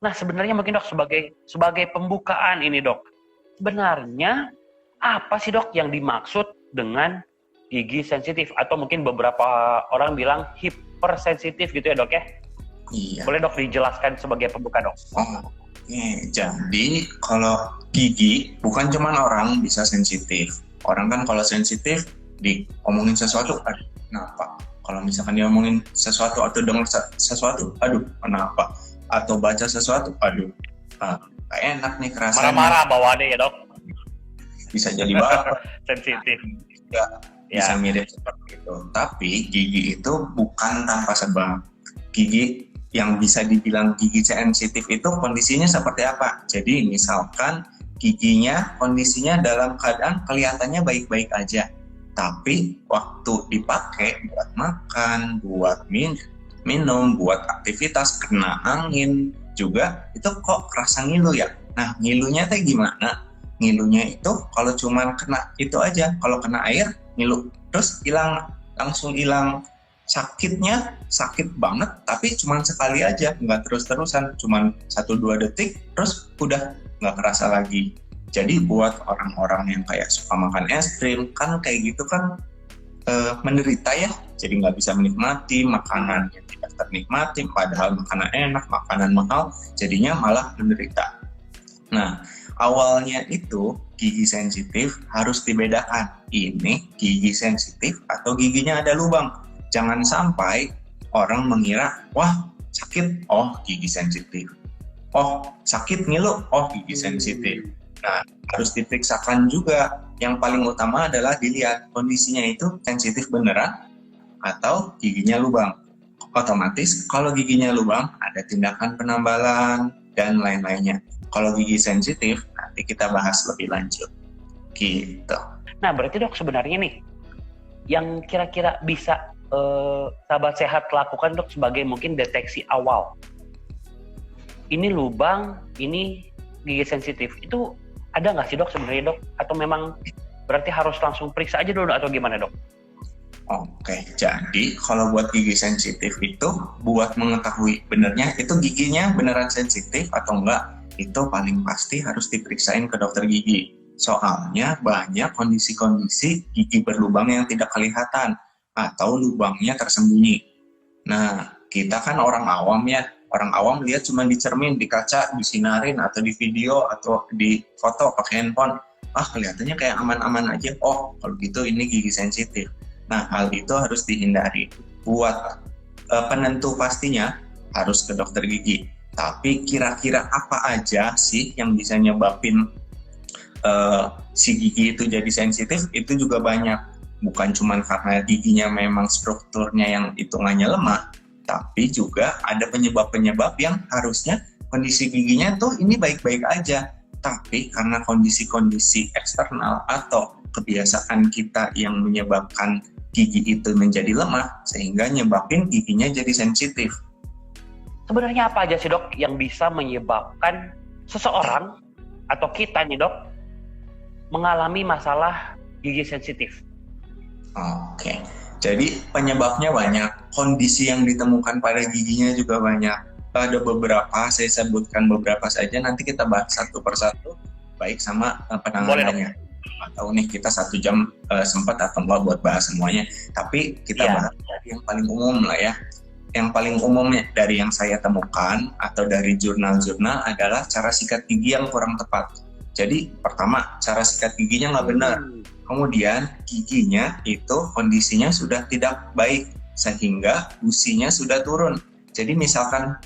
Nah, sebenarnya mungkin dok sebagai pembukaan ini dok, sebenarnya apa sih dok yang dimaksud dengan gigi sensitif? Atau mungkin beberapa orang bilang hipersensitif gitu ya dok ya? Iya. Boleh dok dijelaskan sebagai pembuka dok? Oke, jadi kalau gigi bukan cuma orang bisa sensitif. Orang kan kalau sensitif diomongin sesuatu, aduh kenapa? Kalau misalkan diomongin sesuatu atau dengar sesuatu, aduh kenapa? Atau baca sesuatu, aduh gak enak nih kerasanya. Marah-marah bawaannya ya dok? Bisa jadi baper. Sensitif. Bisa mirip seperti itu. Tapi gigi itu bukan tanpa sebab. Gigi yang bisa dibilang gigi sensitif itu kondisinya seperti apa? Jadi misalkan giginya kondisinya dalam keadaan kelihatannya baik-baik aja, tapi waktu dipakai buat makan, buat minum, buat aktivitas, kena angin juga itu kok kerasa ngilu ya. Nah, ngilunya teh gimana? Ngilunya itu kalau cuma kena itu aja, kalau kena air ngilu terus langsung hilang. Sakitnya sakit banget, tapi cuma sekali aja, nggak terus-terusan, cuma 1-2 detik terus udah nggak kerasa lagi. Jadi buat orang-orang yang kayak suka makan es krim kan kayak gitu kan menderita ya, jadi nggak bisa menikmati makanan yang tidak ternikmati, padahal makanan enak, makanan mahal, jadinya malah menderita. Nah, awalnya itu gigi sensitif harus dibedakan, ini gigi sensitif atau giginya ada lubang. Jangan sampai orang mengira, wah sakit, oh gigi sensitif. Oh sakit ngilu, oh gigi sensitif. Nah, harus diperiksakan juga. Yang paling utama adalah dilihat kondisinya itu sensitif beneran atau giginya lubang. Otomatis kalau giginya lubang ada tindakan penambalan dan lain-lainnya. Kalau gigi sensitif nanti kita bahas lebih lanjut. Gitu. Nah, berarti dok sebenarnya nih yang kira-kira bisa sahabat sehat lakukan dok sebagai mungkin deteksi awal. Ini lubang, ini gigi sensitif. Itu ada nggak sih dok sebenarnya dok? Atau memang berarti harus langsung periksa aja dulu atau gimana dok? Oke, jadi kalau buat gigi sensitif itu buat mengetahui benernya itu giginya beneran sensitif atau enggak, itu paling pasti harus diperiksain ke dokter gigi. Soalnya banyak kondisi-kondisi gigi berlubang yang tidak kelihatan atau lubangnya tersembunyi. Nah, kita kan orang awam ya. Orang awam lihat cuma di cermin, di kaca, disinarin, atau di video, atau di foto pakai handphone. Kelihatannya kayak aman-aman aja. Oh, kalau gitu ini gigi sensitif. Nah, hal itu harus dihindari. Buat penentu pastinya harus ke dokter gigi. Tapi kira-kira apa aja sih yang bisa nyebabin si gigi itu jadi sensitif? Itu juga banyak. Bukan cuma karena giginya memang strukturnya yang hitungannya lemah, tapi juga ada penyebab-penyebab yang harusnya kondisi giginya tuh ini baik-baik aja. Tapi karena kondisi-kondisi eksternal atau kebiasaan kita yang menyebabkan gigi itu menjadi lemah, sehingga nyebabin giginya jadi sensitif. Sebenarnya apa aja sih dok yang bisa menyebabkan seseorang atau kita nih dok mengalami masalah gigi sensitif? Oke, jadi penyebabnya banyak, kondisi yang ditemukan pada giginya juga banyak. Ada beberapa, saya sebutkan beberapa saja, nanti kita bahas satu persatu, baik sama penanganannya. Atau nih kita 1 jam sempat atau enggak buat bahas semuanya, tapi kita bahas dari yang paling umum lah ya. Yang paling umumnya dari yang saya temukan atau dari jurnal-jurnal adalah cara sikat gigi yang kurang tepat. Jadi pertama, cara sikat giginya nggak benar. Kemudian giginya itu kondisinya sudah tidak baik sehingga gusinya sudah turun. Jadi misalkan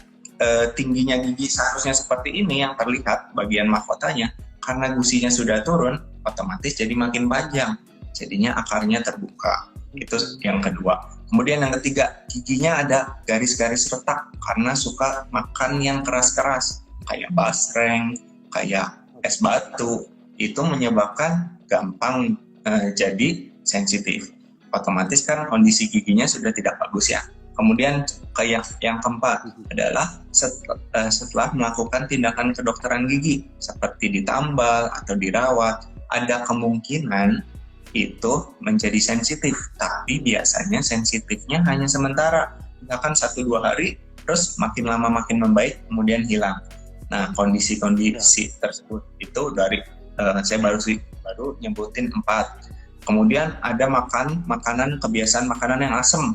tingginya gigi seharusnya seperti ini yang terlihat bagian mahkotanya, karena gusinya sudah turun, otomatis jadi makin panjang. Jadinya akarnya terbuka. Itu yang kedua. Kemudian yang ketiga, giginya ada garis-garis retak karena suka makan yang keras-keras, kayak basreng, kayak es batu. Itu menyebabkan gampang jadi sensitif. Otomatis kan kondisi giginya sudah tidak bagus ya. Kemudian kayak yang keempat adalah setelah melakukan tindakan kedokteran gigi seperti ditambal atau dirawat, ada kemungkinan itu menjadi sensitif, tapi biasanya sensitifnya hanya sementara, misalkan 1-2 hari, terus makin lama makin membaik, kemudian hilang. Nah, kondisi-kondisi tersebut itu dari saya baru nyebutin 4. Kemudian ada makanan kebiasaan makanan yang asam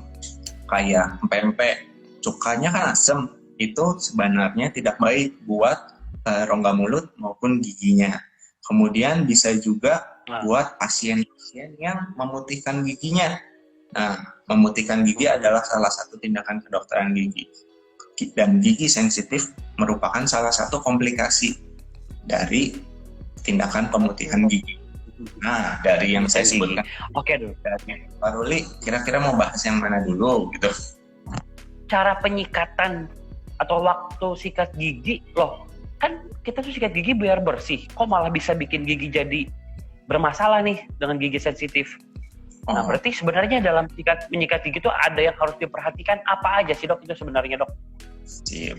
kayak pempek, cukanya kan asam, itu sebenarnya tidak baik buat rongga mulut maupun giginya. Kemudian bisa juga buat pasien-pasien yang memutihkan giginya. Nah, memutihkan gigi adalah salah satu tindakan kedokteran gigi. Dan gigi sensitif merupakan salah satu komplikasi dari tindakan pemutihan gigi. Nah, dari yang saya sebutkan. Oke, Dok. Pak Ruli, kira-kira mau bahas yang mana dulu gitu? Cara penyikatan atau waktu sikat gigi, loh, kan kita tuh sikat gigi biar bersih, kok malah bisa bikin gigi jadi bermasalah nih dengan gigi sensitif. Nah, berarti sebenarnya dalam menyikat gigi itu ada yang harus diperhatikan apa aja sih, Dok, itu sebenarnya, Dok? Sip.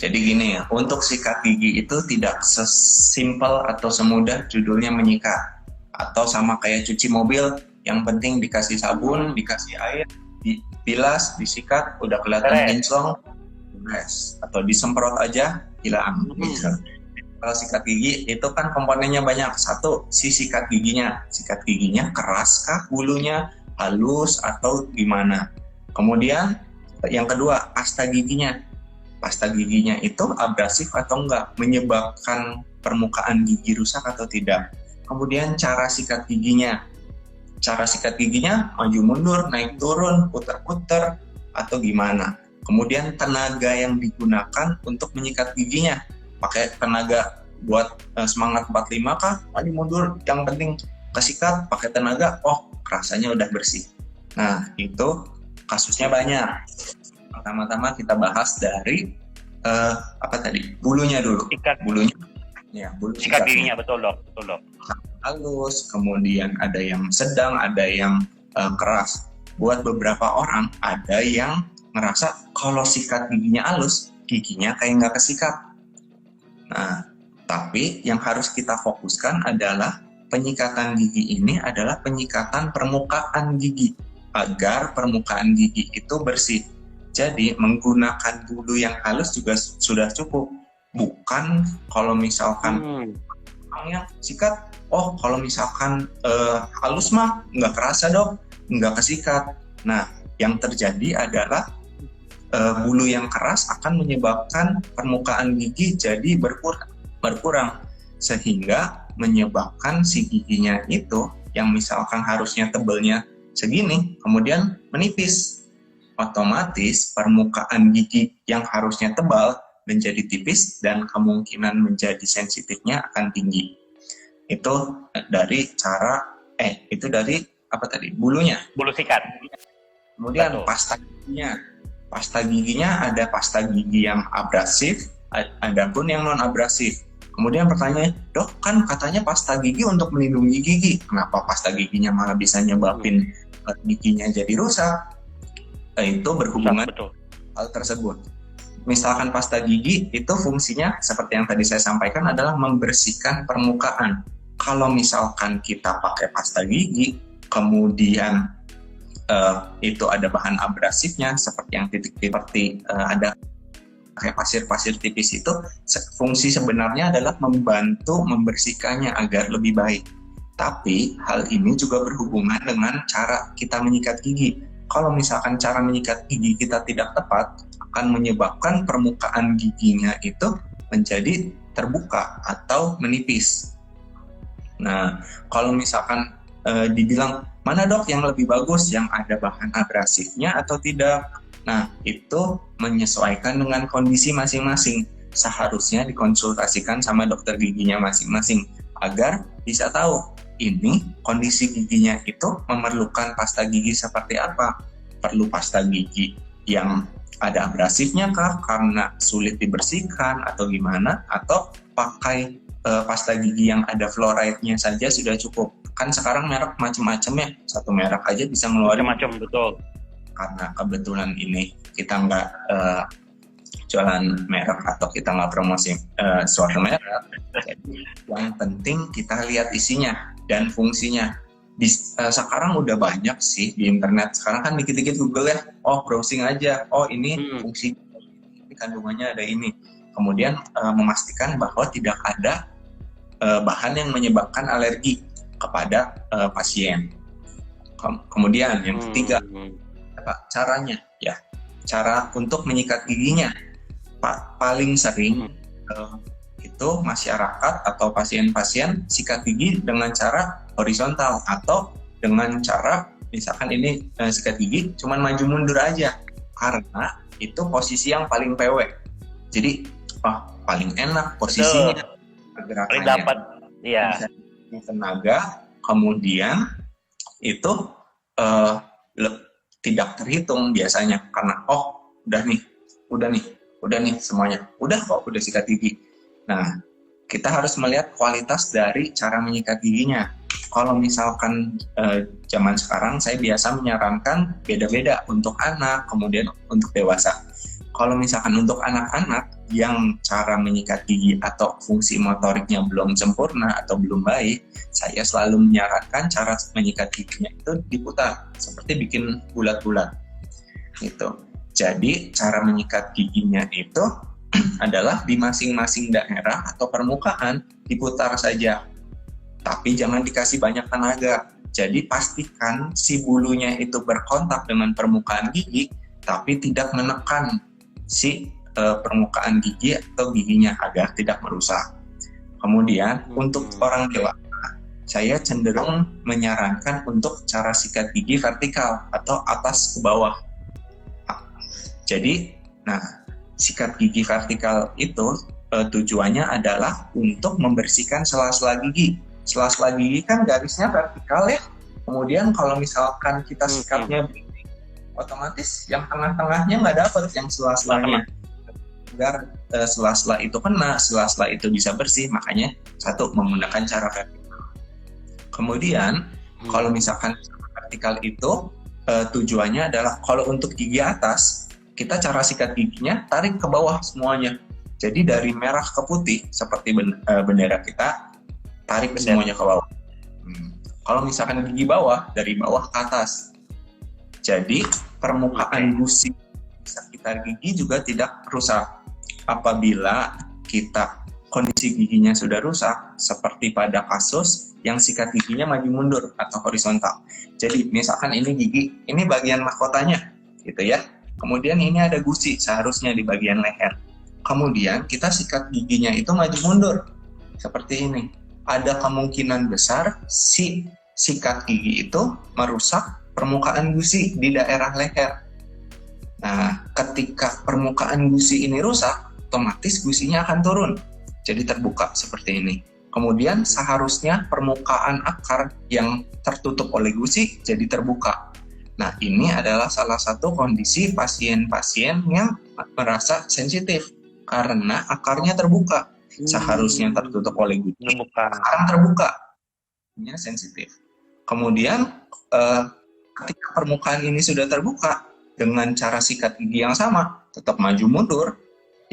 Jadi gini ya, untuk sikat gigi itu tidak sesimpel atau semudah judulnya menyikat. Atau sama kayak cuci mobil, yang penting dikasih sabun, dikasih air, dibilas, disikat, udah kelihatan kinclong, atau disemprot aja, hilang. Gitu. Kalau sikat gigi itu kan komponennya banyak. Satu, si sikat giginya. Sikat giginya keras kah bulunya, halus atau gimana. Kemudian yang kedua, pasta giginya. Pasta giginya itu abrasif atau enggak, menyebabkan permukaan gigi rusak atau tidak. Kemudian cara sikat giginya. Cara sikat giginya maju mundur, naik turun, putar-putar atau gimana. Kemudian tenaga yang digunakan untuk menyikat giginya. Pakai tenaga buat semangat 45 kah? Maju mundur, yang penting kesikat, pakai tenaga, rasanya udah bersih. Nah, itu kasusnya banyak. Pertama-tama kita bahas dari bulunya dulu. Bulunya. Ya, bulu sikat giginya, betul Dok. Halus, kemudian ada yang sedang, ada yang keras. Buat beberapa orang ada yang ngerasa kalau sikat giginya halus, giginya kayak nggak kesikat. Nah, tapi yang harus kita fokuskan adalah penyikatan gigi ini adalah penyikatan permukaan gigi agar permukaan gigi itu bersih. Jadi menggunakan bulu yang halus juga sudah cukup. Bukan kalau misalkan yang sikat, kalau misalkan halus mah nggak kerasa Dok, nggak kesikat. Nah, yang terjadi adalah bulu yang keras akan menyebabkan permukaan gigi jadi berkurang sehingga menyebabkan si giginya itu yang misalkan harusnya tebelnya segini kemudian menipis. Otomatis permukaan gigi yang harusnya tebal menjadi tipis dan kemungkinan menjadi sensitifnya akan tinggi. Itu dari bulunya. Bulu sikat. Kemudian pasta giginya. Pasta giginya ada pasta gigi yang abrasif, ada pun yang non abrasif. Kemudian pertanyaannya, Dok, kan katanya pasta gigi untuk melindungi gigi. Kenapa pasta giginya malah bisa nyebabin giginya jadi rusak? Itu berhubungan hal tersebut. Misalkan pasta gigi itu fungsinya seperti yang tadi saya sampaikan adalah membersihkan permukaan. Kalau misalkan kita pakai pasta gigi, kemudian itu ada bahan abrasifnya seperti yang ada kayak pasir-pasir tipis, itu fungsi sebenarnya adalah membantu membersihkannya agar lebih baik. Tapi hal ini juga berhubungan dengan cara kita menyikat gigi. Kalau misalkan cara menyikat gigi kita tidak tepat, akan menyebabkan permukaan giginya itu menjadi terbuka atau menipis. Nah, kalau misalkan dibilang, mana Dok yang lebih bagus, yang ada bahan abrasifnya atau tidak? Nah, itu menyesuaikan dengan kondisi masing-masing. Seharusnya dikonsultasikan sama dokter giginya masing-masing agar bisa tahu ini kondisi giginya itu memerlukan pasta gigi seperti apa. Perlu pasta gigi yang ada abrasifnya kah karena sulit dibersihkan atau gimana, atau pakai pasta gigi yang ada fluoride-nya saja sudah cukup. Kan sekarang merek macam-macam ya, satu merek aja bisa ngeluarin macam-macam, betul. Karena kebetulan ini kita nggak jualan merek atau kita nggak promosi suatu merek, jadi yang penting kita lihat isinya dan fungsinya. Sekarang udah banyak sih di internet, sekarang kan dikit-dikit Google ya, browsing aja, ini fungsi kandungannya ada ini. kemudian memastikan bahwa tidak ada bahan yang menyebabkan alergi kepada pasien. Kemudian yang ketiga, caranya ya, cara untuk menyikat giginya. Paling sering itu masyarakat atau pasien-pasien sikat gigi dengan cara horizontal atau dengan cara misalkan ini sikat gigi cuman maju mundur aja, karena itu posisi yang paling PW. Jadi paling enak posisinya, paling dapat ya tenaga, kemudian itu tidak terhitung biasanya karena udah nih semuanya, udah sikat gigi. Nah, kita harus melihat kualitas dari cara menyikat giginya. Kalau misalkan zaman sekarang saya biasa menyarankan beda-beda untuk anak, kemudian untuk dewasa. Kalau misalkan untuk anak-anak yang cara menyikat gigi atau fungsi motoriknya belum sempurna atau belum baik, saya selalu menyarankan cara menyikat giginya itu diputar, seperti bikin bulat-bulat. Gitu. Jadi cara menyikat giginya itu adalah di masing-masing daerah atau permukaan diputar saja. Tapi jangan dikasih banyak tenaga. Jadi pastikan si bulunya itu berkontak dengan permukaan gigi, tapi tidak menekan si permukaan gigi atau giginya agar tidak merusak. Kemudian untuk orang dewasa, saya cenderung menyarankan untuk cara sikat gigi vertikal atau atas ke bawah. Jadi, sikat gigi vertikal itu tujuannya adalah untuk membersihkan sela-sela gigi. Sela-sela gigi kan garisnya vertikal ya. Kemudian kalau misalkan kita sikatnya begini, otomatis yang tengah-tengahnya nggak dapat yang sela-selanya. Agar sela-sela itu kena, sela-sela itu bisa bersih, makanya satu menggunakan cara vertikal. Kemudian kalau misalkan vertikal itu tujuannya adalah kalau untuk gigi atas, kita cara sikat giginya tarik ke bawah semuanya. Jadi dari merah ke putih seperti bendera kita, tarik semuanya ke bawah. Kalau misalkan gigi bawah, dari bawah ke atas. Jadi permukaan gusi sekitar gigi juga tidak rusak. Apabila kita kondisi giginya sudah rusak, seperti pada kasus yang sikat giginya maju mundur atau horizontal. Jadi misalkan ini gigi, ini bagian mahkotanya, gitu ya. Kemudian ini ada gusi seharusnya di bagian leher. Kemudian kita sikat giginya itu maju mundur seperti ini. Ada kemungkinan besar si sikat gigi itu merusak permukaan gusi di daerah leher. Nah, ketika permukaan gusi ini rusak, otomatis gusinya akan turun. Jadi terbuka seperti ini. Kemudian seharusnya permukaan akar yang tertutup oleh gusi jadi terbuka. Nah, ini adalah salah satu kondisi pasien-pasien yang merasa sensitif karena akarnya terbuka. Seharusnya tertutup oleh gusi, sekarang terbuka. Ini sensitif. Kemudian ketika permukaan ini sudah terbuka, dengan cara sikat gigi yang sama, tetap maju mundur,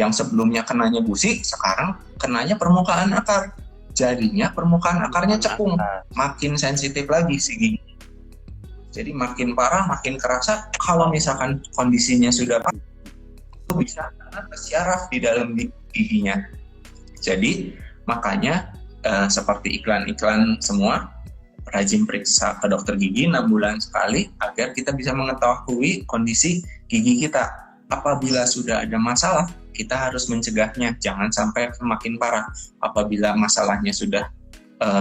yang sebelumnya kenanya gusi, sekarang kenanya permukaan akar. Jadinya permukaan akarnya cekung, makin sensitif lagi si gigi. Jadi makin parah, makin kerasa. Kalau misalkan kondisinya sudah parah, itu bisa tersiaraf di dalam giginya. Jadi makanya seperti iklan-iklan semua, rajin periksa ke dokter gigi 6 bulan sekali agar kita bisa mengetahui kondisi gigi kita. Apabila sudah ada masalah, kita harus mencegahnya, jangan sampai semakin parah. Apabila masalahnya sudah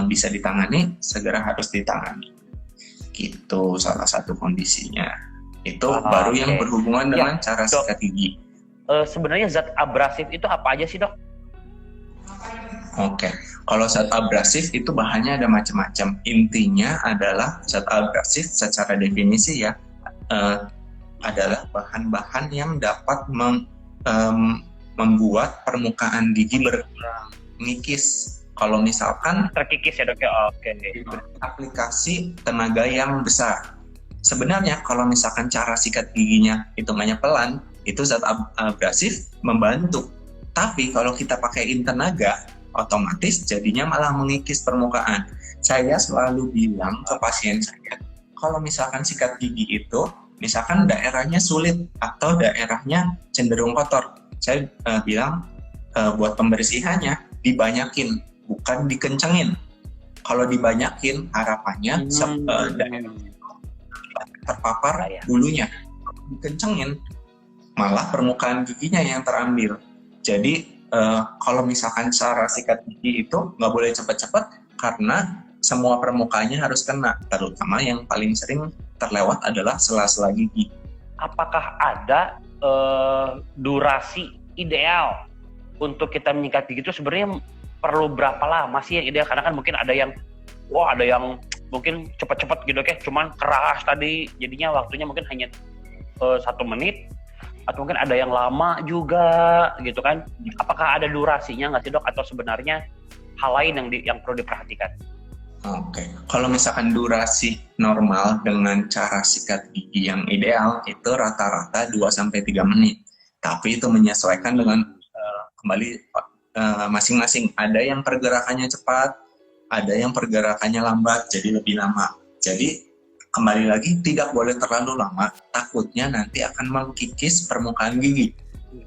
bisa ditangani, segera harus ditangani. Gitu salah satu kondisinya. Itu baru yang berhubungan dengan cara sikat gigi. Sebenarnya zat abrasif itu apa aja sih, Dok? Oke, kalau zat abrasif itu bahannya ada macam-macam. Intinya adalah zat abrasif secara definisi ya adalah bahan-bahan yang dapat membuat permukaan gigi mengikis. Kalau misalkan terkikis ya, Dok ya. Oke. Aplikasi tenaga yang besar. Sebenarnya kalau misalkan cara sikat giginya hitungannya pelan, itu zat abrasif membantu. Tapi kalau kita pakaiin tenaga, otomatis jadinya malah mengikis permukaan. Saya selalu bilang ke pasien saya, kalau misalkan sikat gigi itu, misalkan daerahnya sulit atau daerahnya cenderung kotor, saya bilang buat pembersihannya dibanyakin, bukan dikencengin. Kalau dibanyakin harapannya daerah terpapar bulunya. Dikencengin malah permukaan giginya yang terambil. Jadi kalau misalkan cara sikat gigi itu nggak boleh cepat-cepat karena semua permukaannya harus kena, terutama yang paling sering terlewat adalah sela-sela gigi. Apakah ada durasi ideal untuk kita menyikat gigi itu sebenarnya perlu berapa lama sih yang ideal? Karena kan mungkin ada yang mungkin cepat-cepat gitu cuman keras tadi jadinya waktunya mungkin hanya 1 menit, atau mungkin ada yang lama juga gitu kan. Apakah ada durasinya nggak sih dok, atau sebenarnya hal lain yang perlu diperhatikan? Oke, kalau misalkan durasi normal dengan cara sikat gigi yang ideal itu rata-rata 2-3 menit. Tapi itu menyesuaikan dengan masing-masing. Ada yang pergerakannya cepat, ada yang pergerakannya lambat, jadi lebih lama. Jadi kembali lagi tidak boleh terlalu lama, takutnya nanti akan mengkikis permukaan gigi.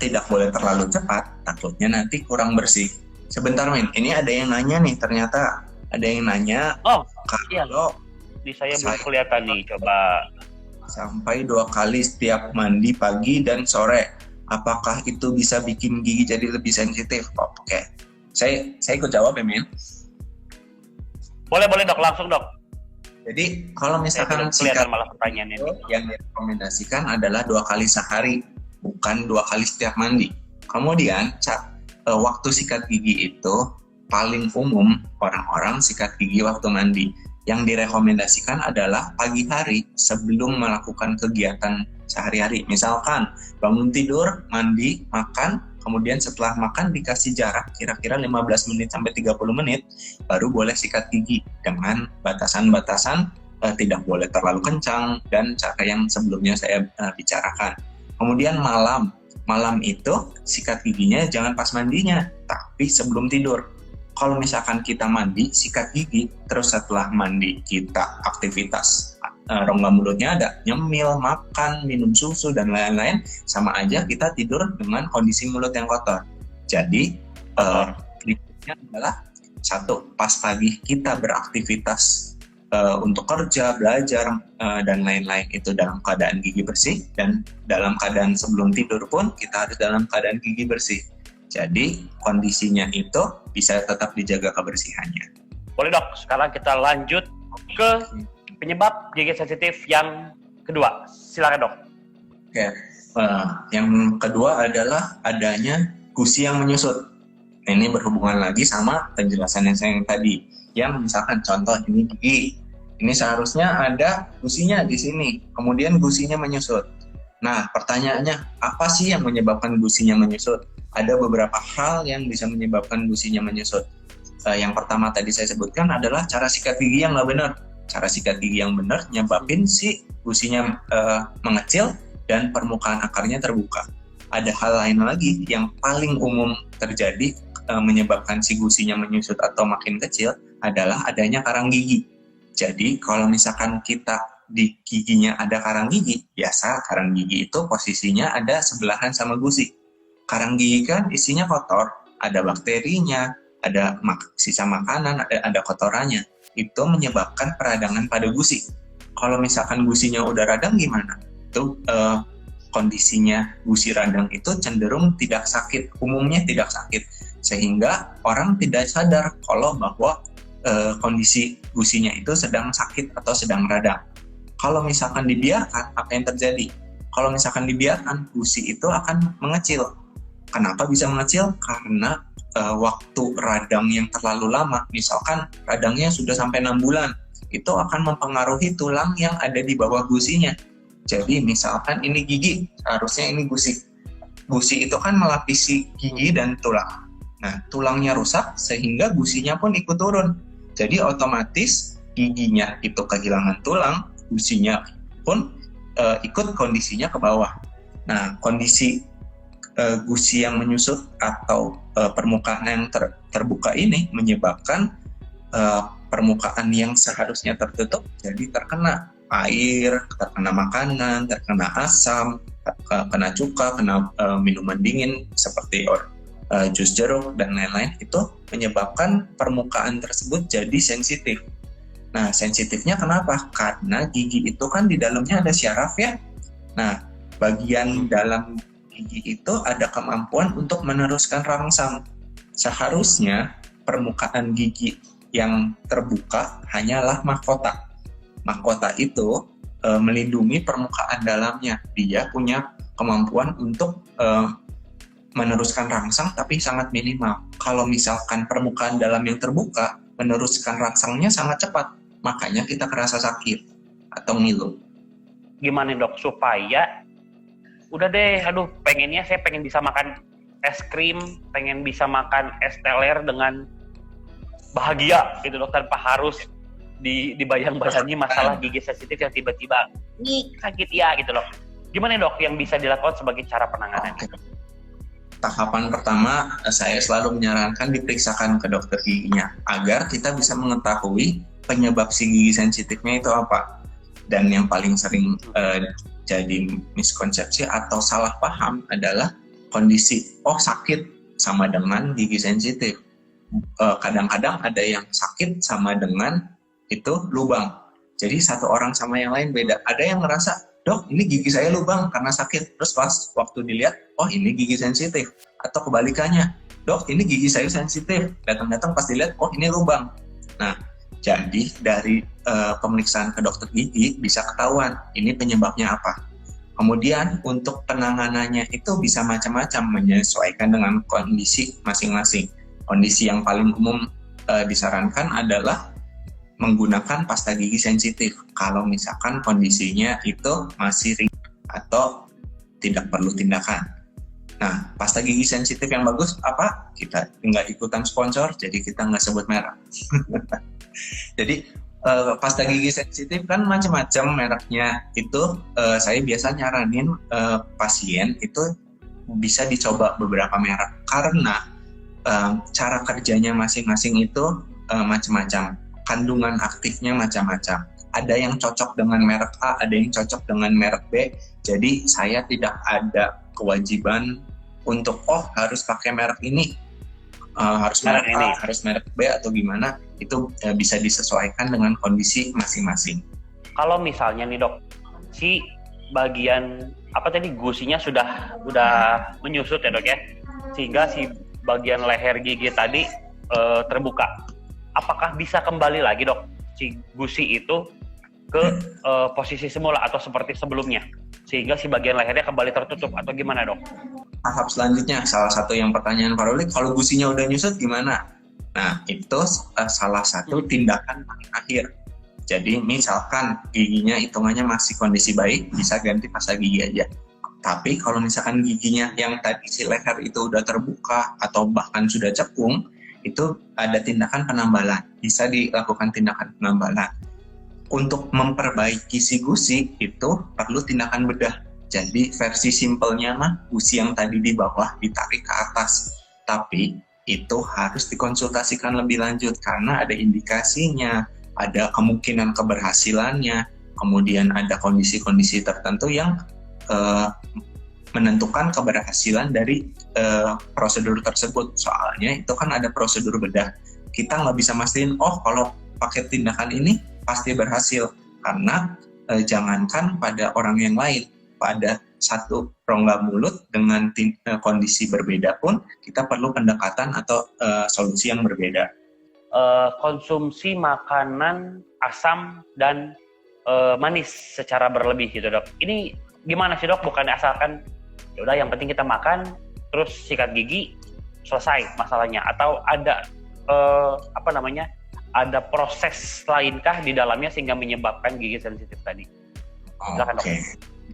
Tidak boleh terlalu cepat, takutnya nanti kurang bersih. Sebentar Min, ini ada yang nanya nih, ternyata ada yang nanya. Oh, kalau di saya belum kelihatan nih, coba. Sampai 2 kali setiap mandi pagi dan sore, apakah itu bisa bikin gigi jadi lebih sensitif? Oke, saya ikut jawab ya Min. Boleh dok, langsung dok. Jadi kalau misalkan sikat malah pertanyaannya yang direkomendasikan adalah 2 kali sehari, bukan 2 kali setiap mandi. Kemudian waktu sikat gigi itu paling umum orang-orang sikat gigi waktu mandi. Yang direkomendasikan adalah pagi hari sebelum melakukan kegiatan sehari-hari. Misalkan bangun tidur, mandi, makan, kemudian setelah makan dikasih jarak kira-kira 15 menit sampai 30 menit, baru boleh sikat gigi dengan batasan-batasan tidak boleh terlalu kencang dan cara yang sebelumnya saya bicarakan. Kemudian malam itu sikat giginya jangan pas mandinya, tapi sebelum tidur. Kalau misalkan kita mandi, sikat gigi, terus setelah mandi kita aktivitas rongga mulutnya ada, nyemil, makan, minum susu, dan lain-lain, sama aja kita tidur dengan kondisi mulut yang kotor. Jadi, berikutnya adalah 1, pas pagi kita beraktivitas untuk kerja, belajar, dan lain-lain itu dalam keadaan gigi bersih, dan dalam keadaan sebelum tidur pun kita harus dalam keadaan gigi bersih. Jadi, kondisinya itu bisa tetap dijaga kebersihannya. Boleh dok, sekarang kita lanjut ke penyebab gigi sensitif yang kedua. Silakan dok. Oke, yang kedua adalah adanya gusi yang menyusut. Ini berhubungan lagi sama penjelasan yang saya tadi. Yang misalkan contoh ini gigi, ini seharusnya ada gusinya di sini, kemudian gusinya menyusut. Nah, pertanyaannya, apa sih yang menyebabkan gusinya menyusut? Ada beberapa hal yang bisa menyebabkan gusinya menyusut. Yang pertama tadi saya sebutkan adalah cara sikat gigi yang nggak benar. Cara sikat gigi yang benar nyebabin si gusinya mengecil dan permukaan akarnya terbuka. Ada hal lain lagi yang paling umum terjadi menyebabkan si gusinya menyusut atau makin kecil adalah adanya karang gigi. Jadi kalau misalkan kita di giginya ada karang gigi, biasa karang gigi itu posisinya ada sebelahan sama gusi. Karang gigi kan isinya kotor, ada bakterinya, ada sisa makanan, ada kotorannya. Itu menyebabkan peradangan pada gusi. Kalau misalkan gusinya udah radang gimana? Itu kondisinya gusi radang itu cenderung tidak sakit, umumnya tidak sakit. Sehingga orang tidak sadar kalau bahwa kondisi gusinya itu sedang sakit atau sedang radang. Kalau misalkan dibiarkan, apa yang terjadi? Kalau misalkan dibiarkan, gusi itu akan mengecil. Kenapa bisa mengecil? Karena waktu radang yang terlalu lama, misalkan radangnya sudah sampai 6 bulan, itu akan mempengaruhi tulang yang ada di bawah gusinya. Jadi misalkan ini gigi, harusnya ini gusi. Gusi itu kan melapisi gigi dan tulang. Nah, tulangnya rusak sehingga gusinya pun ikut turun. Jadi otomatis giginya itu kehilangan tulang, gusinya pun ikut kondisinya ke bawah. Nah, kondisi gusi yang menyusut atau permukaan yang terbuka ini menyebabkan permukaan yang seharusnya tertutup jadi terkena air, terkena makanan, terkena asam, kena cuka, kena minuman dingin seperti jus jeruk dan lain-lain, itu menyebabkan permukaan tersebut jadi sensitif. Nah, sensitifnya kenapa? Karena gigi itu kan di dalamnya ada syaraf ya. Nah, bagian dalam gigi itu ada kemampuan untuk meneruskan rangsang. Seharusnya permukaan gigi yang terbuka hanyalah mahkota. Mahkota itu melindungi permukaan dalamnya. Dia punya kemampuan untuk meneruskan rangsang tapi sangat minimal. Kalau misalkan permukaan dalam yang terbuka, meneruskan rangsangnya sangat cepat. Makanya kita kerasa sakit atau ngilu. Gimana dok supaya udah deh, aduh pengennya saya pengen bisa makan es krim, pengen bisa makan es teler dengan bahagia gitu dok, tanpa harus dibayang-bayangi masalah gigi sensitif yang tiba-tiba nih sakit ya gitu loh. Gimana dok yang bisa dilakukan sebagai cara penanganan? Okay. Tahapan pertama, saya selalu menyarankan diperiksakan ke dokter giginya agar kita bisa mengetahui penyebab si gigi sensitifnya itu apa. Dan yang paling sering jadi miskonsepsi atau salah paham adalah kondisi sakit sama dengan gigi sensitif. Kadang-kadang ada yang sakit sama dengan itu lubang. Jadi satu orang sama yang lain beda. Ada yang ngerasa, dok ini gigi saya lubang karena sakit. Terus pas waktu dilihat, oh ini gigi sensitif. Atau kebalikannya, dok ini gigi saya sensitif. Datang-datang pas dilihat, oh ini lubang. Nah, jadi dari pemeriksaan ke dokter gigi bisa ketahuan ini penyebabnya apa. Kemudian untuk penanganannya itu bisa macam-macam menyesuaikan dengan kondisi masing-masing. Kondisi yang paling umum disarankan adalah menggunakan pasta gigi sensitif. Kalau misalkan kondisinya itu masih ringan atau tidak perlu tindakan. Nah, pasta gigi sensitif yang bagus apa? Kita nggak ikutan sponsor, jadi kita nggak sebut merek. Jadi pasta gigi sensitif kan macam-macam mereknya. Itu saya biasa nyaranin pasien itu bisa dicoba beberapa merek karena cara kerjanya masing-masing itu macam-macam. Kandungan aktifnya macam-macam. Ada yang cocok dengan merek A, ada yang cocok dengan merek B. Jadi saya tidak ada kewajiban untuk harus pakai merek ini. Harus merek A, harus merek B atau gimana, itu bisa disesuaikan dengan kondisi masing-masing. Kalau misalnya nih dok, si bagian gusinya sudah menyusut ya dok ya, sehingga si bagian leher gigi tadi terbuka. Apakah bisa kembali lagi dok si gusi itu ke posisi semula atau seperti sebelumnya, sehingga si bagian lehernya kembali tertutup atau gimana dok? Tahap selanjutnya, salah satu yang pertanyaan Pak Ruli, kalau gusinya udah nyusut gimana? Nah, itu salah satu tindakan paling akhir. Jadi misalkan giginya hitungannya masih kondisi baik, bisa ganti pasta gigi aja. Tapi kalau misalkan giginya yang tadi si leher itu udah terbuka atau bahkan sudah cekung, itu ada tindakan penambalan. Bisa dilakukan tindakan penambalan. Untuk memperbaiki si gusi itu perlu tindakan bedah. Jadi versi simpelnya mah gusi yang tadi di bawah ditarik ke atas. Tapi itu harus dikonsultasikan lebih lanjut karena ada indikasinya, ada kemungkinan keberhasilannya, kemudian ada kondisi-kondisi tertentu yang menentukan keberhasilan dari prosedur tersebut. Soalnya itu kan ada prosedur bedah. Kita nggak bisa mastiin, kalau pakai tindakan ini pasti berhasil. Karena jangankan pada orang yang lain, pada satu rongga mulut dengan kondisi berbeda pun kita perlu pendekatan atau solusi yang berbeda. Konsumsi makanan asam dan manis secara berlebih gitu dok. Ini gimana sih dok? Bukan asalkan ya udah yang penting kita makan terus sikat gigi selesai masalahnya, atau ada ada proses lainkah di dalamnya sehingga menyebabkan gigi sensitif tadi? Silakan dok.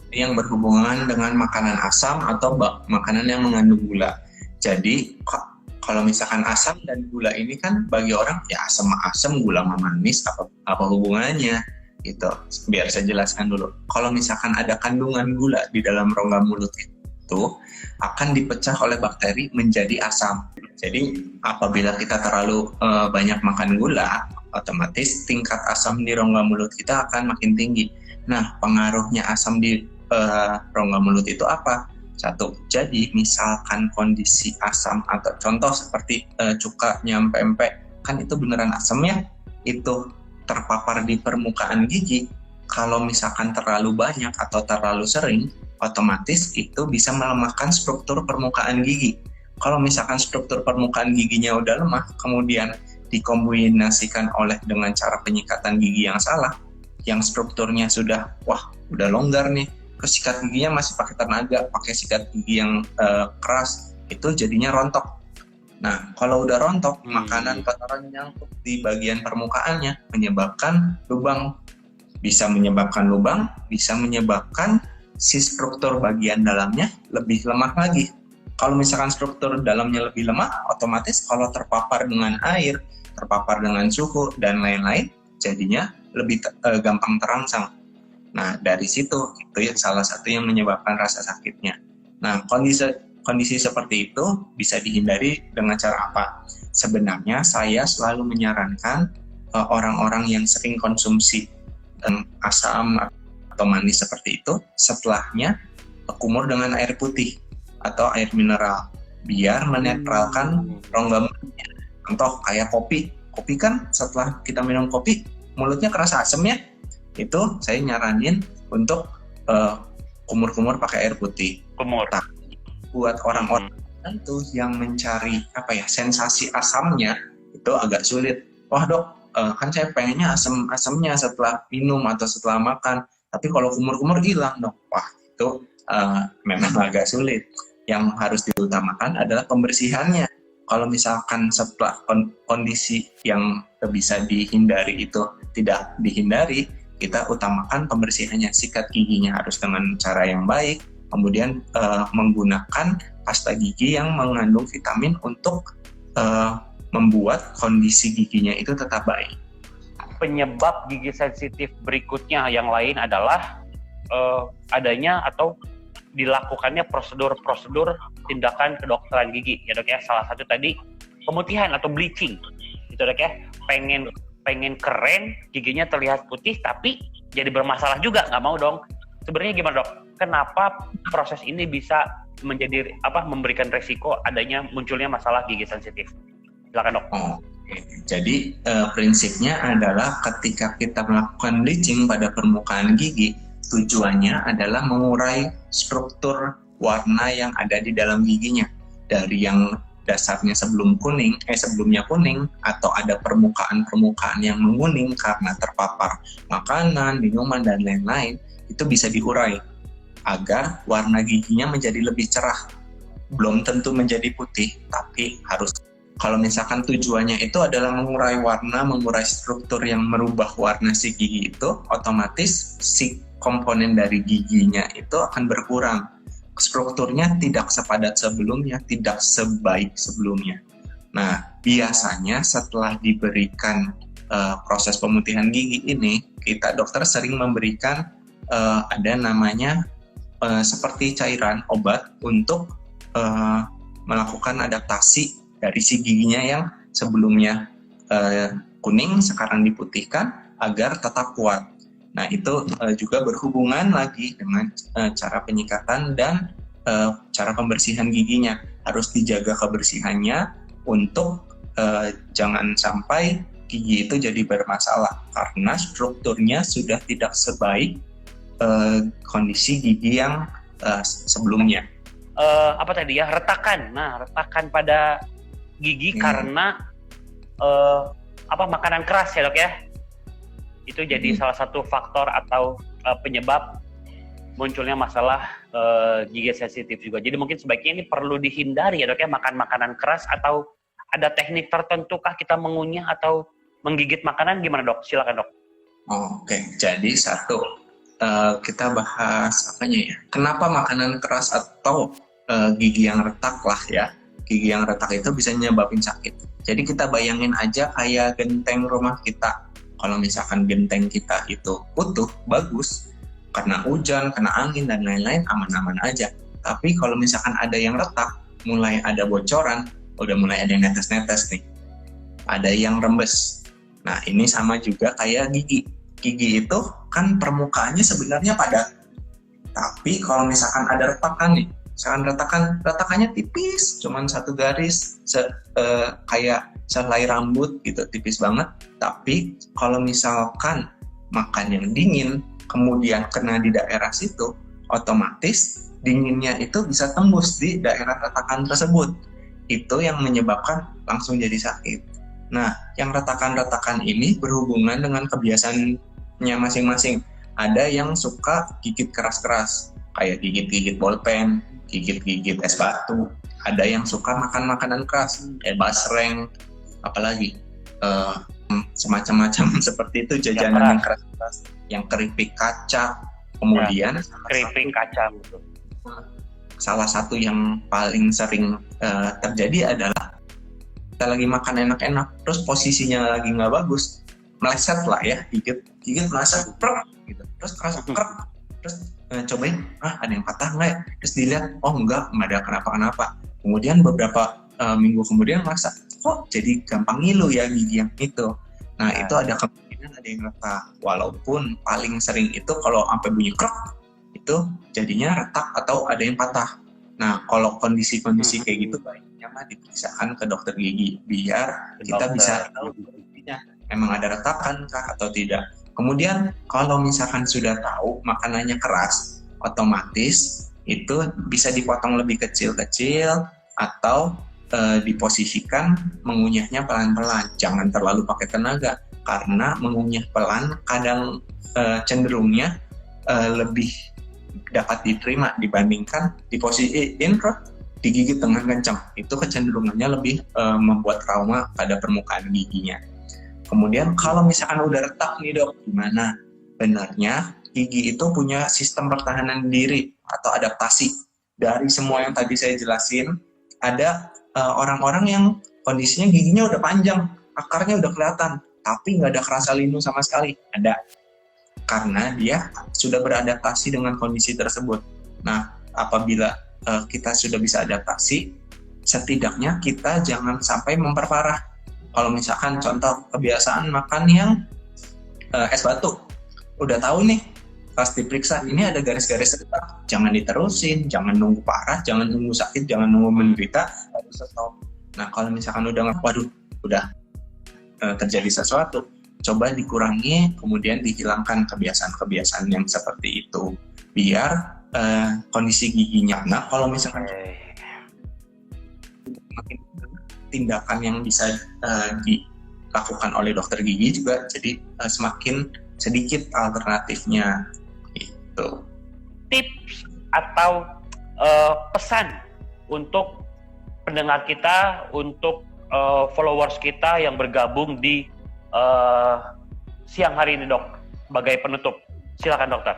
Yang berhubungan dengan makanan asam atau makanan yang mengandung gula. Jadi kalau misalkan asam dan gula ini kan bagi orang ya asam, gula manis, apa hubungannya gitu. Biar saya jelaskan dulu. Kalau misalkan ada kandungan gula di dalam rongga mulut itu akan dipecah oleh bakteri menjadi asam. Jadi apabila kita terlalu banyak makan gula, otomatis tingkat asam di rongga mulut kita akan makin tinggi. Nah, pengaruhnya asam di rongga mulut itu apa? Satu, jadi misalkan kondisi asam atau contoh seperti cuka nyampe pempek, kan itu beneran asam ya, itu terpapar di permukaan gigi. Kalau misalkan terlalu banyak atau terlalu sering, otomatis itu bisa melemahkan struktur permukaan gigi. Kalau misalkan struktur permukaan giginya udah lemah, kemudian dikombinasikan dengan cara penyikatan gigi yang salah, yang strukturnya sudah longgar nih, terus sikat giginya masih pakai tenaga, pakai sikat gigi yang keras, itu jadinya rontok. Nah, kalau udah rontok, makanan kotoran nyangkut di bagian permukaannya, menyebabkan lubang. Bisa menyebabkan lubang, bisa menyebabkan si struktur bagian dalamnya lebih lemah lagi. Kalau misalkan struktur dalamnya lebih lemah, otomatis kalau terpapar dengan air, terpapar dengan suhu, dan lain-lain, jadinya lebih gampang terangsang. Nah, dari situ, itu ya salah satu yang menyebabkan rasa sakitnya. Nah, kondisi seperti itu bisa dihindari dengan cara apa? Sebenarnya saya selalu menyarankan orang-orang yang sering konsumsi asam atau manis seperti itu, setelahnya kumur dengan air putih atau air mineral, biar menetralkan rongga mulutnya. Contoh kayak kopi kan setelah kita minum kopi, mulutnya kerasa asam ya, itu saya nyaranin untuk kumur-kumur pakai air putih. Kumur. Tapi buat orang-orang itu yang mencari sensasi asamnya itu agak sulit. Wah dok, kan saya pengennya asamnya setelah minum atau setelah makan, tapi kalau kumur-kumur hilang dok. Wah itu memang agak sulit. Yang harus diutamakan adalah pembersihannya. Kalau misalkan setelah kondisi yang bisa dihindari itu tidak dihindari, kita utamakan pembersihannya. Sikat giginya harus dengan cara yang baik, kemudian menggunakan pasta gigi yang mengandung vitamin untuk membuat kondisi giginya itu tetap baik. Penyebab gigi sensitif berikutnya yang lain adalah adanya atau dilakukannya prosedur tindakan kedokteran gigi ya dok ya. Salah satu tadi pemutihan atau bleaching itu dok ya. Pengen keren, giginya terlihat putih tapi jadi bermasalah juga, nggak mau dong. Sebenarnya gimana dok? Kenapa proses ini bisa menjadi memberikan resiko adanya munculnya masalah gigi sensitif? Silakan dok. Jadi prinsipnya adalah ketika kita melakukan bleaching pada permukaan gigi, tujuannya adalah mengurai struktur warna yang ada di dalam giginya. Dari yang dasarnya sebelumnya kuning, atau ada permukaan-permukaan yang menguning karena terpapar makanan, minuman, dan lain-lain, itu bisa diurai agar warna giginya menjadi lebih cerah. Belum tentu menjadi putih, tapi harus. Kalau misalkan tujuannya itu adalah mengurai warna, mengurai struktur yang merubah warna si gigi itu, otomatis si komponen dari giginya itu akan berkurang. Strukturnya tidak sepadat sebelumnya, tidak sebaik sebelumnya. Nah, biasanya setelah diberikan proses pemutihan gigi ini, kita dokter sering memberikan ada namanya seperti cairan obat untuk melakukan adaptasi dari si giginya yang sebelumnya kuning sekarang diputihkan agar tetap kuat. Nah, itu juga berhubungan lagi dengan cara penyikatan dan cara pembersihan giginya. Harus dijaga kebersihannya untuk jangan sampai gigi itu jadi bermasalah karena strukturnya sudah tidak sebaik kondisi gigi yang sebelumnya. Retakan. Nah, retakan pada gigi karena makanan keras ya dok ya. Itu jadi salah satu faktor atau penyebab munculnya masalah gigi sensitif juga. Jadi mungkin sebaiknya ini perlu dihindari ya dok ya, makan makanan keras, atau ada teknik tertentukah kita mengunyah atau menggigit makanan, gimana dok? Silakan dok. Oke, jadi satu, kita bahas kenapa makanan keras atau gigi yang retak lah ya. Gigi yang retak itu bisa nyebabin sakit. Jadi kita bayangin aja kayak genteng rumah kita. Kalau misalkan genteng kita itu utuh, bagus, kena hujan, kena angin, dan lain-lain, aman-aman aja. Tapi kalau misalkan ada yang retak, mulai ada bocoran, udah mulai ada yang netes-netes nih. Ada yang rembes. Nah, ini sama juga kayak gigi. Gigi itu kan permukaannya sebenarnya padat. Tapi kalau misalkan ada retakan nih, misalkan retakannya tipis, cuman satu garis, kayak selai rambut gitu, tipis banget. Tapi kalau misalkan makan yang dingin, kemudian kena di daerah situ, otomatis dinginnya itu bisa tembus di daerah retakan tersebut. Itu yang menyebabkan langsung jadi sakit. Nah, yang retakan-retakan ini berhubungan dengan kebiasaannya masing-masing. Ada yang suka gigit keras-keras, kayak gigit-gigit bolpen, gigit-gigit es batu. Ada yang suka makan makanan keras, kayak basreng, apalagi semacam-macam seperti itu, jajanan yang keras-keras, yang keripik kaca. Kemudian keripik kaca gitu. Salah satu yang paling sering terjadi adalah kita lagi makan enak-enak, terus posisinya lagi nggak bagus, meleset lah ya, gigit meleset, gitu, terus kerasa terus cobain, ada yang patah nggak ya? Terus dilihat, oh enggak ada kenapa-kenapa. Kemudian beberapa minggu kemudian merasa, kok jadi gampang ngilu ya gigi yang itu. Nah itu ada kemungkinan ada yang retak, walaupun paling sering itu kalau sampai bunyi krek, itu jadinya retak atau ada yang patah. Nah kalau kondisi-kondisi kayak gitu baiknya mah diperiksakan ke dokter gigi biar kita bisa tahu memang ada retakan kah atau tidak. Kemudian kalau misalkan sudah tahu makanannya keras, otomatis itu bisa dipotong lebih kecil-kecil atau diposisikan mengunyahnya pelan-pelan. Jangan terlalu pakai tenaga karena mengunyah pelan kadang cenderungnya lebih dapat diterima dibandingkan diposisiin digigit dengan kencang. Itu kecenderungannya lebih membuat trauma pada permukaan giginya. Kemudian kalau misalkan udah retak nih dok, gimana? Benarnya gigi itu punya sistem pertahanan diri atau adaptasi. Dari semua yang tadi saya jelasin, ada orang-orang yang kondisinya giginya udah panjang, akarnya udah kelihatan, tapi nggak ada kerasa linu sama sekali. Ada. Karena dia sudah beradaptasi dengan kondisi tersebut. Nah, apabila kita sudah bisa adaptasi, setidaknya kita jangan sampai memperparah. Kalau misalkan contoh kebiasaan makan yang es batu, udah tahu nih, pas diperiksa ini ada garis-garis retak, jangan diterusin, jangan nunggu parah, jangan nunggu sakit, jangan nunggu menderita, harus stop. Nah kalau misalkan udah terjadi sesuatu, coba dikurangi, kemudian dihilangkan kebiasaan-kebiasaan yang seperti itu, biar kondisi giginya. Nah kalau misalkan makin tindakan yang bisa dilakukan oleh dokter gigi juga jadi semakin sedikit alternatifnya gitu. Tips atau pesan untuk pendengar kita, untuk followers kita yang bergabung di siang hari ini dok, sebagai penutup, silakan dokter.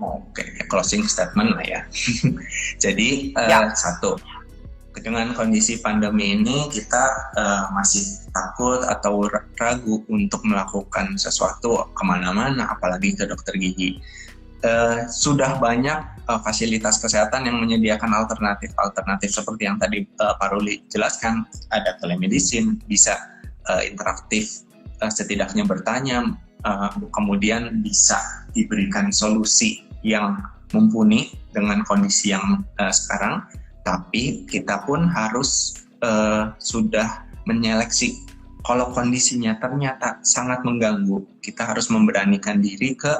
Oke, closing statement lah ya. Jadi satu, dengan kondisi pandemi ini kita masih takut atau ragu untuk melakukan sesuatu kemana-mana, apalagi ke dokter gigi. Sudah banyak fasilitas kesehatan yang menyediakan alternatif seperti yang tadi Pak Ruli jelaskan. Ada telemedicine, bisa interaktif, setidaknya bertanya, kemudian bisa diberikan solusi yang mumpuni dengan kondisi yang sekarang. Tapi kita pun harus sudah menyeleksi. Kalau kondisinya ternyata sangat mengganggu, kita harus memberanikan diri ke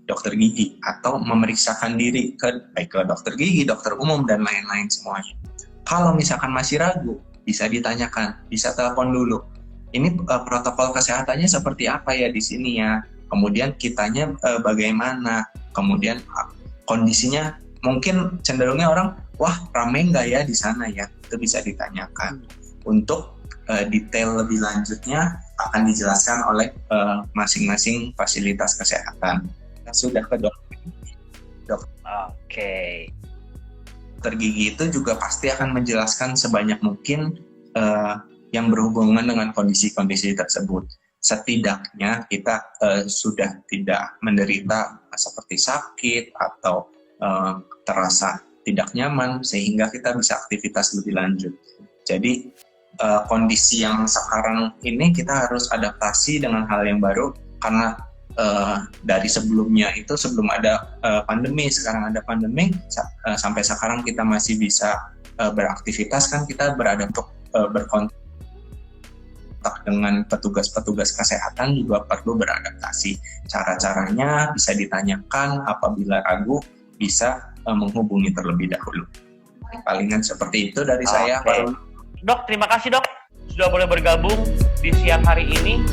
dokter gigi atau memeriksakan diri baik ke dokter gigi, dokter umum, dan lain-lain semuanya. Kalau misalkan masih ragu, bisa ditanyakan, bisa telepon dulu. Ini protokol kesehatannya seperti apa ya di sini ya? Kemudian kitanya bagaimana? Kemudian kondisinya mungkin cenderungnya orang, wah ramai nggak ya di sana ya? Itu bisa ditanyakan. Untuk detail lebih lanjutnya akan dijelaskan oleh masing-masing fasilitas kesehatan. Sudah ke dokter. Oke. Dokter gigi itu juga pasti akan menjelaskan sebanyak mungkin yang berhubungan dengan kondisi-kondisi tersebut. Setidaknya kita sudah tidak menderita seperti sakit atau terasa tidak nyaman sehingga kita bisa aktivitas lebih lanjut. Jadi kondisi yang sekarang ini kita harus adaptasi dengan hal yang baru karena dari sebelumnya itu sebelum ada pandemi, sekarang ada pandemi, sampai sekarang kita masih bisa beraktivitas kan, kita berada untuk berkontak dengan petugas-petugas kesehatan juga perlu beradaptasi. Cara-caranya bisa ditanyakan, apabila ragu bisa menghubungi terlebih dahulu. Palingan seperti itu dari saya, Pak Rul. Dok, terima kasih dok sudah boleh bergabung di siang hari ini.